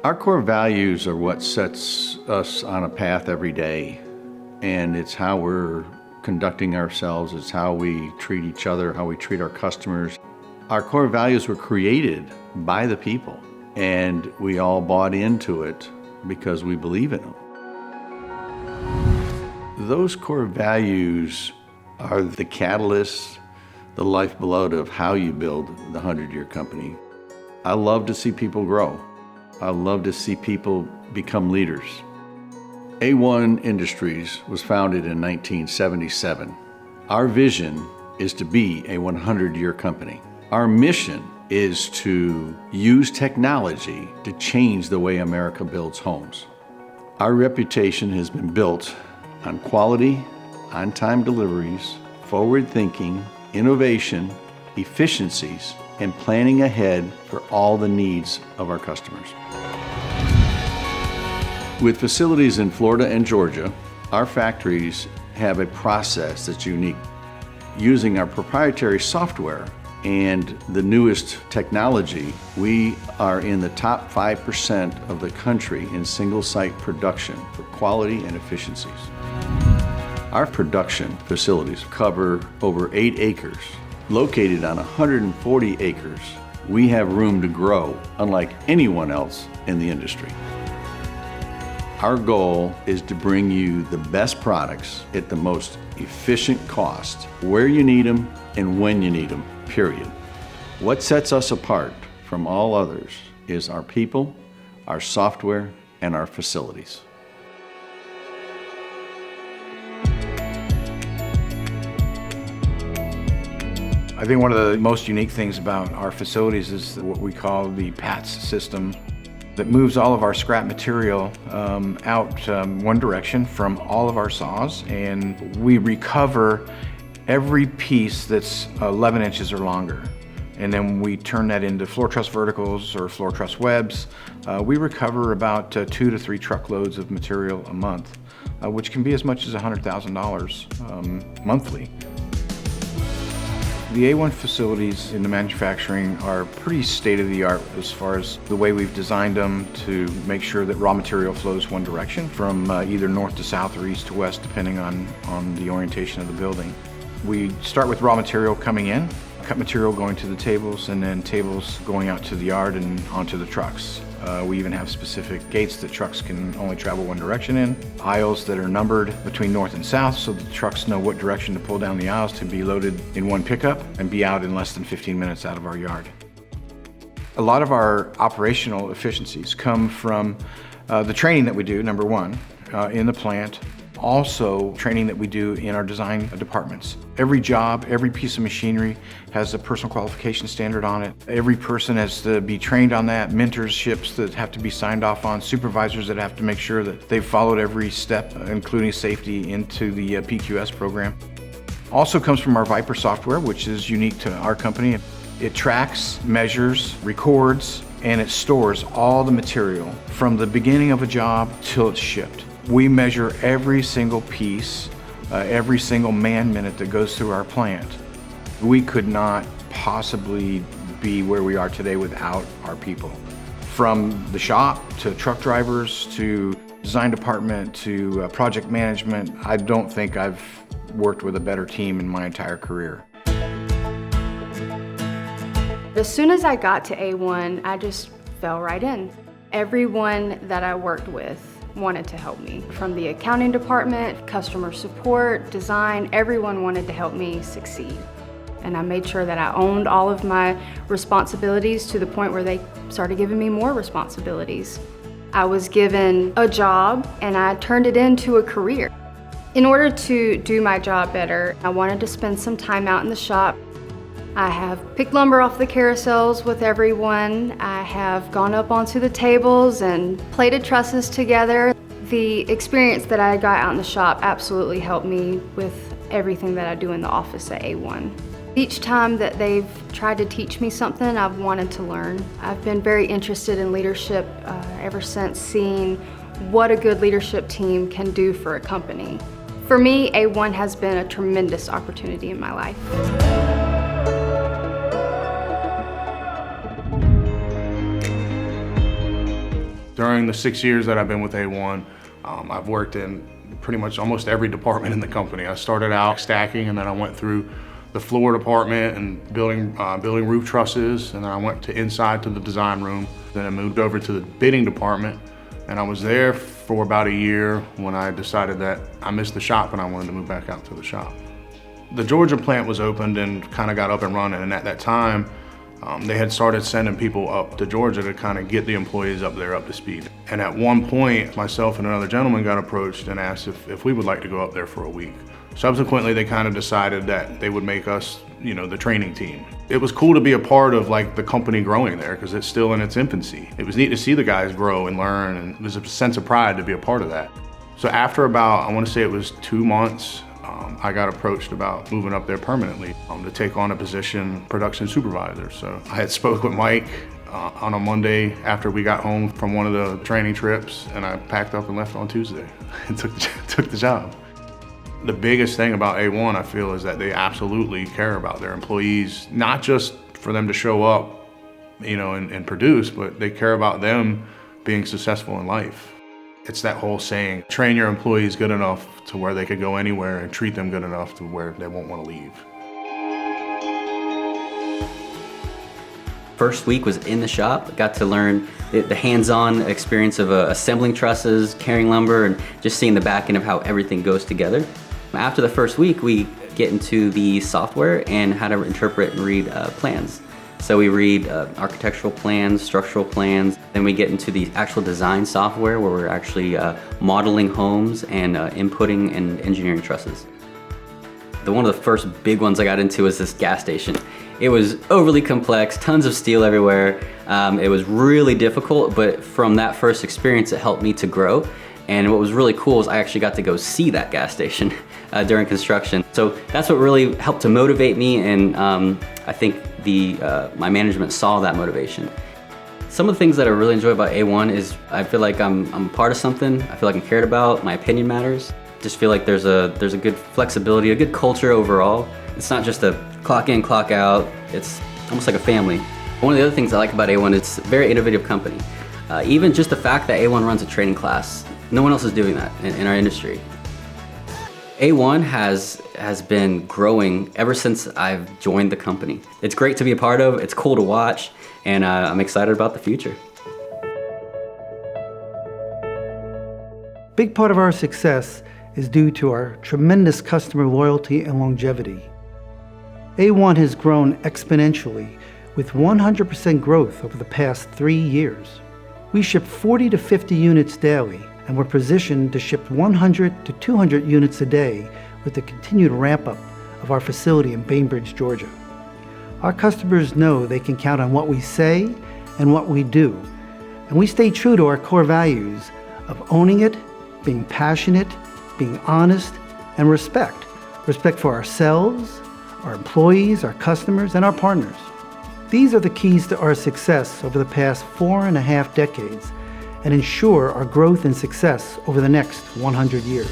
Our core values are what sets us on a path every day, and it's how we're conducting ourselves, it's how we treat each other, how we treat our customers. Our core values were created by the people, and we all bought into it because we believe in them. Those core values are the catalyst, the lifeblood of how you build the 100-year company. I love to see people grow. I love to see people become leaders. A-1 Industries was founded in 1977. Our vision is to be a 100-year company. Our mission is to use technology to change the way America builds homes. Our reputation has been built on quality, on-time deliveries, forward thinking, innovation, efficiencies, and planning ahead for all the needs of our customers. With facilities in Florida and Georgia, our factories have a process that's unique. Using our proprietary software and the newest technology, we are in the top 5% of the country in single-site production for quality and efficiencies. Our production facilities cover over 8 acres. Located on 140 acres, we have room to grow, unlike anyone else in the industry. Our goal is to bring you the best products at the most efficient cost, where you need them and when you need them, period. What sets us apart from all others is our people, our software, and our facilities. I think one of the most unique things about our facilities is what we call the PATS system that moves all of our scrap material out one direction from all of our saws, and we recover every piece that's 11 inches or longer. And then we turn that into floor truss verticals or floor truss webs. We recover about 2 to 3 truckloads of material a month, which can be as much as $100,000 monthly. The A-1 facilities in the manufacturing are pretty state-of-the-art as far as the way we've designed them to make sure that raw material flows one direction from either north to south or east to west, depending on the orientation of the building. We start with raw material coming in, cut material going to the tables, and then tables going out to the yard and onto the trucks. We even have specific gates that trucks can only travel one direction in, aisles that are numbered between north and south so that the trucks know what direction to pull down the aisles to be loaded in one pickup and be out in less than 15 minutes out of our yard. A lot of our operational efficiencies come from the training that we do, number one, in the plant. Also, training that we do in our design departments. Every job, every piece of machinery has a personal qualification standard on it. Every person has to be trained on that, mentorships that have to be signed off on, supervisors that have to make sure that they've followed every step, including safety, into the PQS program. Also comes from our Viper software, which is unique to our company. It tracks, measures, records, and it stores all the material from the beginning of a job till it's shipped. We measure every single piece, every single man-minute that goes through our plant. We could not possibly be where we are today without our people. From the shop, to truck drivers, to design department, to project management, I don't think I've worked with a better team in my entire career. As soon as I got to A-1, I just fell right in. Everyone that I worked with wanted to help me. From the accounting department, customer support, design, everyone wanted to help me succeed. And I made sure that I owned all of my responsibilities to the point where they started giving me more responsibilities. I was given a job and I turned it into a career. In order to do my job better, I wanted to spend some time out in the shop. I have picked lumber off the carousels with everyone. I have gone up onto the tables and plated trusses together. The experience that I got out in the shop absolutely helped me with everything that I do in the office at A-1. Each time that they've tried to teach me something, I've wanted to learn. I've been very interested in leadership ever since seeing what a good leadership team can do for a company. For me, A-1 has been a tremendous opportunity in my life. During the 6 years that I've been with A1, I've worked in pretty much almost every department in the company. I started out stacking, and then I went through the floor department and building roof trusses, and then I went to inside to the design room. Then I moved over to the bidding department, and I was there for about a year when I decided that I missed the shop and I wanted to move back out to the shop. The Georgia plant was opened and kind of got up and running, and at that time, they had started sending people up to Georgia to kind of get the employees up there up to speed. And at one point, myself and another gentleman got approached and asked if we would like to go up there for a week. Subsequently, they kind of decided that they would make us, the training team. It was cool to be a part of like the company growing there because it's still in its infancy. It was neat to see the guys grow and learn, and it was a sense of pride to be a part of that. So after about, I want to say it was 2 months, I got approached about moving up there permanently to take on a position, production supervisor. So I had spoke with Mike on a Monday after we got home from one of the training trips, and I packed up and left on Tuesday and took the job. The biggest thing about A1, I feel, is that they absolutely care about their employees, not just for them to show up, and produce, but they care about them being successful in life. It's that whole saying, train your employees good enough to where they could go anywhere and treat them good enough to where they won't want to leave. First week was in the shop, got to learn the hands-on experience of assembling trusses, carrying lumber, and just seeing the back end of how everything goes together. After the first week, we get into the software and how to interpret and read plans. So we read architectural plans, structural plans, then we get into the actual design software where we're actually modeling homes and inputting and engineering trusses. One of the first big ones I got into was this gas station. It was overly complex, tons of steel everywhere. It was really difficult, but from that first experience, it helped me to grow. And what was really cool is I actually got to go see that gas station during construction. So that's what really helped to motivate me, and I think my management saw that motivation. Some of the things that I really enjoy about A1 is I feel like I'm part of something. I feel like I'm cared about. My opinion matters. Just feel like there's a good flexibility, a good culture overall. It's not just a clock in, clock out. It's almost like a family. One of the other things I like about A1, it's a very innovative company. Even just the fact that A1 runs a training class, no one else is doing that in our industry. A1 has been growing ever since I've joined the company. It's great to be a part of, it's cool to watch, and I'm excited about the future. Big part of our success is due to our tremendous customer loyalty and longevity. A1 has grown exponentially with 100% growth over the past 3 years. We ship 40 to 50 units daily, and we're positioned to ship 100 to 200 units a day with the continued ramp-up of our facility in Bainbridge, Georgia. Our customers know they can count on what we say and what we do, and we stay true to our core values of owning it, being passionate, being honest, and respect. Respect for ourselves, our employees, our customers, and our partners. These are the keys to our success over the past 4.5 decades and ensure our growth and success over the next 100 years.